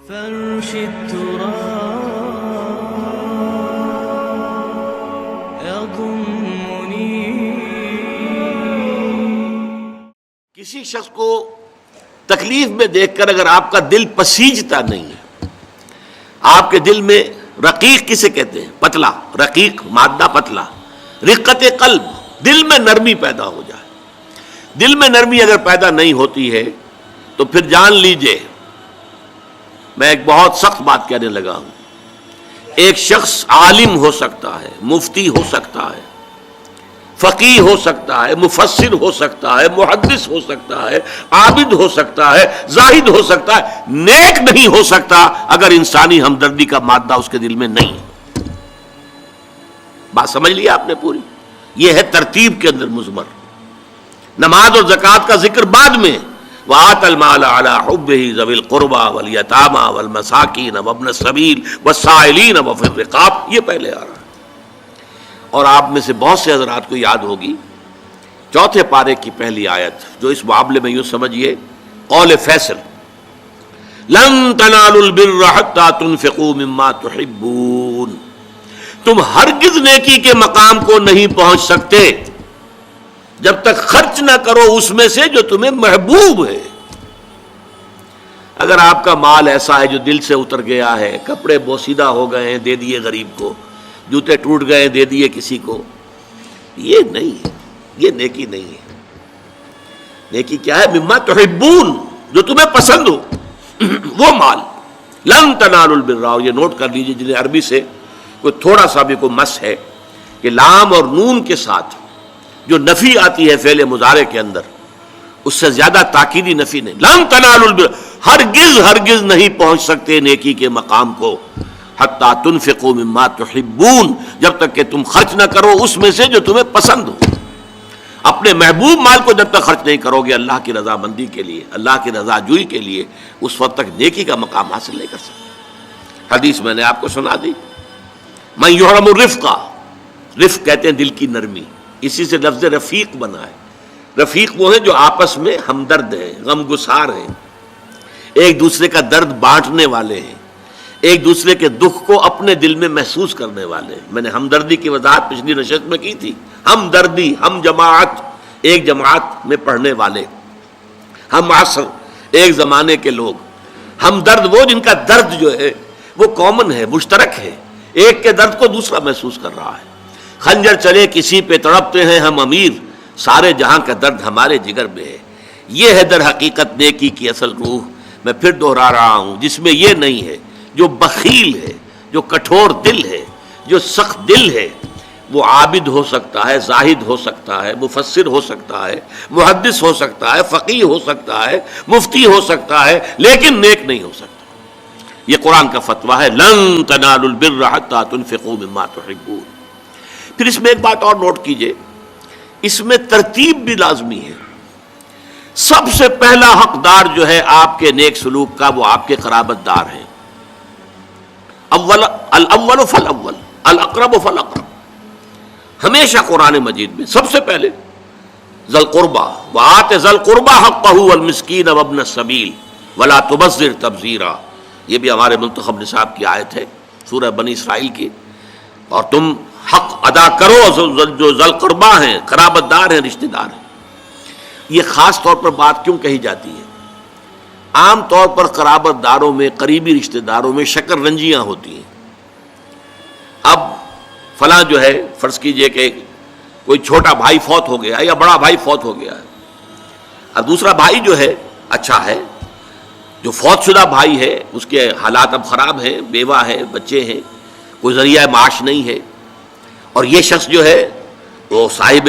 فرش التراب يضمني. کسی شخص کو تکلیف میں دیکھ کر اگر آپ کا دل پسیجتا نہیں ہے، آپ کے دل میں رقیق کسے کہتے ہیں؟ پتلا، رقیق مادہ پتلا، رقت قلب، دل میں نرمی پیدا ہو جائے. دل میں نرمی اگر پیدا نہیں ہوتی ہے تو پھر جان لیجئے، میں ایک بہت سخت بات کہنے لگا ہوں، ایک شخص عالم ہو سکتا ہے، مفتی ہو سکتا ہے، فقیہ ہو سکتا ہے، مفسر ہو سکتا ہے، محدث ہو سکتا ہے، عابد ہو سکتا ہے، زاہد ہو سکتا ہے، نیک نہیں ہو سکتا اگر انسانی ہمدردی کا مادہ اس کے دل میں نہیں ہے. بات سمجھ لی آپ نے پوری؟ یہ ہے ترتیب کے اندر مضمر. نماز اور زکوٰۃ کا ذکر بعد میں، وَآتَ الْمَالَ عَلَىٰ حُبِّهِ ذَوِي الْقُرْبَىٰ وَالْيَتَامَىٰ وَالْمَسَاكِينَ وَابْنَ السَّبِيلِ وَالسَّائِلِينَ وَفِي الرِّقَابِ، یہ پہلے آ رہا ہے. اور آپ میں سے بہت سے حضرات کو یاد ہوگی چوتھے پارے کی پہلی آیت، جو اس معاملے میں یوں سمجھیے قول فیصل، لَن تَنَالُوا الْبِرَّ حَتَّىٰ تُنْفِقُوا مِمَّا تُحِبُّونَ، تم ہرگز نیکی کے مقام کو نہیں پہنچ سکتے جب تک خرچ نہ کرو اس میں سے جو تمہیں محبوب ہے. اگر آپ کا مال ایسا ہے جو دل سے اتر گیا ہے، کپڑے بوسیدہ ہو گئے ہیں دے دیے غریب کو، جوتے ٹوٹ گئے دے دیے کسی کو، یہ نہیں ہے، یہ نیکی نہیں ہے. نیکی کیا ہے؟ مما تحبون، جو تمہیں پسند ہو وہ مال. لن تنالوا البر، یہ نوٹ کر لیجیے جنہیں عربی سے کوئی تھوڑا سا بھی کوئی مس ہے کہ لام اور نون کے ساتھ جو نفی آتی ہے فعل مضارع کے اندر، اس سے زیادہ تاکیدی نفی نہیں. لن تنالوا البر، ہرگز نہیں پہنچ سکتے نیکی کے مقام کو، حتی تنفقوا مما تحبون، جب تک کہ تم خرچ نہ کرو اس میں سے جو تمہیں پسند ہو. اپنے محبوب مال کو جب تک خرچ نہیں کرو گے اللہ کی رضا مندی کے لیے، اللہ کی رضا جوئی کے لیے، اس وقت تک نیکی کا مقام حاصل نہیں کر سکتے. حدیث میں نے آپ کو سنا دی، من یحرم الرفق، رفق کہتے ہیں دل کی نرمی، اسی سے لفظ رفیق بنا ہے. رفیق وہ ہیں جو آپس میں ہمدرد ہیں، غم گسار ہیں، ایک دوسرے کا درد بانٹنے والے ہیں، ایک دوسرے کے دکھ کو اپنے دل میں محسوس کرنے والے ہیں. میں نے ہمدردی کی وضاحت پچھلی نشست میں کی تھی. ہمدردی، ہم جماعت، ایک جماعت میں پڑھنے والے، ہم عصر، ایک زمانے کے لوگ. ہمدرد وہ جن کا درد جو ہے وہ کامن ہے، مشترک ہے، ایک کے درد کو دوسرا محسوس کر رہا ہے. خنجر چلے کسی پہ تڑپتے ہیں ہم امیر، سارے جہاں کا درد ہمارے جگر میں ہے. یہ ہے در حقیقت نیکی کی اصل روح. میں پھر دوہرا رہا ہوں، جس میں یہ نہیں ہے، جو بخیل ہے، جو کٹھور دل ہے، جو سخت دل ہے، وہ عابد ہو سکتا ہے، زاہد ہو سکتا ہے، مفسر ہو سکتا ہے، محدث ہو سکتا ہے، فقیہ ہو سکتا ہے، مفتی ہو سکتا ہے، لیکن نیک نہیں ہو سکتا. یہ قرآن کا فتویٰ ہے، لن تنالوا البر حتی تنفقوا مما تحبون. پھر اس میں ایک بات اور نوٹ کیجئے، اس میں ترتیب بھی لازمی ہے. سب سے پہلا حقدار جو ہے آپ کے نیک سلوک کا وہ آپ کے قرابت دار ہیں. الاول فالاول، الاقرب فالاقرب. ہمیشہ قرآن مجید میں سب سے پہلے ذی القربیٰ، وآت ذی القربیٰ حقہ والمسکین وابن السبیل ولا تبذر تبذیرا. یہ بھی ہمارے منتخب نصاب کی آیت ہے سورہ بنی اسرائیل کی. اور تم حق ادا کرو جو ذی القربیٰ ہیں، قرابت دار ہیں، رشتہ دار ہیں. یہ خاص طور پر بات کیوں کہی جاتی ہے؟ عام طور پر قرابت داروں میں، قریبی رشتہ داروں میں شکر رنجیاں ہوتی ہیں. اب فلاں جو ہے، فرض کیجئے کہ کوئی چھوٹا بھائی فوت ہو گیا یا بڑا بھائی فوت ہو گیا ہے، اور دوسرا بھائی جو ہے اچھا ہے، جو فوت شدہ بھائی ہے اس کے حالات اب خراب ہیں، بیوہ ہے، بچے ہیں، کوئی ذریعہ معاش نہیں ہے، اور یہ شخص جو ہے وہ صاحب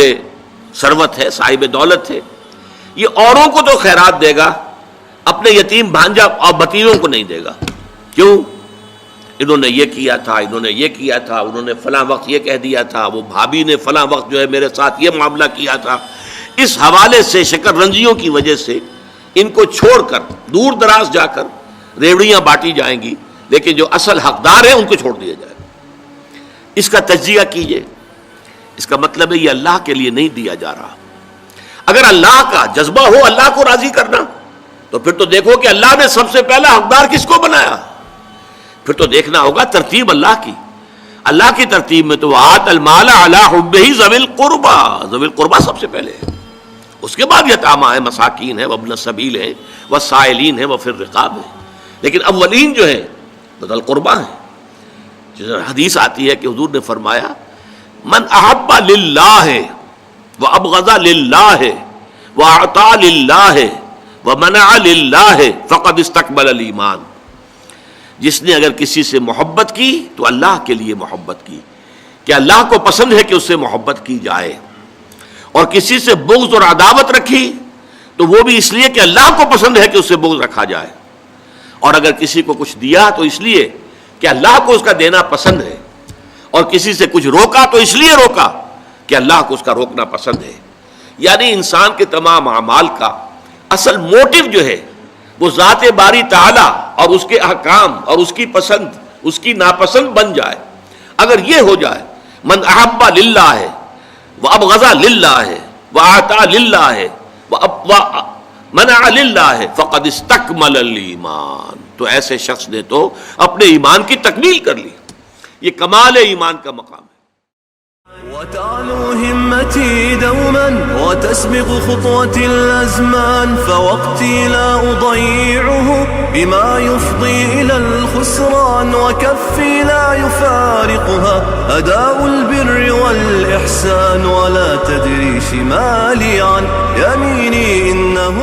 ثروت ہے، صاحب دولت ہے. یہ اوروں کو تو خیرات دے گا، اپنے یتیم بھانجا اور بتیوں کو نہیں دے گا. کیوں؟ انہوں نے یہ کیا تھا، انہوں نے یہ کیا تھا، انہوں نے فلاں وقت یہ کہہ دیا تھا، وہ بھابھی نے فلاں وقت جو ہے میرے ساتھ یہ معاملہ کیا تھا. اس حوالے سے شکر رنجیوں کی وجہ سے ان کو چھوڑ کر دور دراز جا کر ریوڑیاں بانٹی جائیں گی، لیکن جو اصل حقدار ہیں ان کو چھوڑ دیا جائے. اس کا تجزیہ کیجئے. اس کا مطلب ہے یہ اللہ کے لیے نہیں دیا جا رہا. اگر اللہ کا جذبہ ہو اللہ کو راضی کرنا تو پھر تو دیکھو کہ اللہ نے سب سے پہلا حقدار کس کو بنایا. پھر تو دیکھنا ہوگا ترتیب اللہ کی. اللہ کی ترتیب میں تو آت المال علی حبہ ذوی القربى، ذوی القربى سب سے پہلے ہے، اس کے بعد یتامى ہے، مساکین ہے، وابن السبیل ہے، والسائلین ہے، وفی الرقاب ہے، لیکن اولین جو ہے ذوی القربى ہیں. حدیث آتی ہے کہ حضور نے فرمایا من احب للہ وابغض للہ واعطى للہ ومنع للہ فقد استقبل الایمان. جس نے اگر کسی سے محبت کی تو اللہ کے لیے محبت کی، کہ اللہ کو پسند ہے کہ اس سے محبت کی جائے، اور کسی سے بغض اور عداوت رکھی تو وہ بھی اس لیے کہ اللہ کو پسند ہے کہ اس سے بغض رکھا جائے، اور اگر کسی کو کچھ دیا تو اس لیے کہ اللہ کو اس کا دینا پسند ہے، اور کسی سے کچھ روکا تو اس لیے روکا کہ اللہ کو اس کا روکنا پسند ہے. یعنی انسان کے تمام اعمال کا اصل موٹو جو ہے وہ ذات باری تعالی اور اس کے احکام اور اس کی پسند اس کی ناپسند بن جائے. اگر یہ ہو جائے من احب للہ ہے وابغض للہ ہے واعطى للہ ہے ومنع للہ ہے فقد استکمل الایمان، تو ایسے شخص نے تو اپنے ایمان کی تکمیل کر لی. یہ کمال ایمان کا مقام ہے. وتعلو همتي دوما وتسبق خطوتي الأزمان، فوقتي لا أضيعه بما يفضي إلى الخسران، وكفي لا يفارقها أداء البر والإحسان، ولا تدري شمالي عن يميني إنه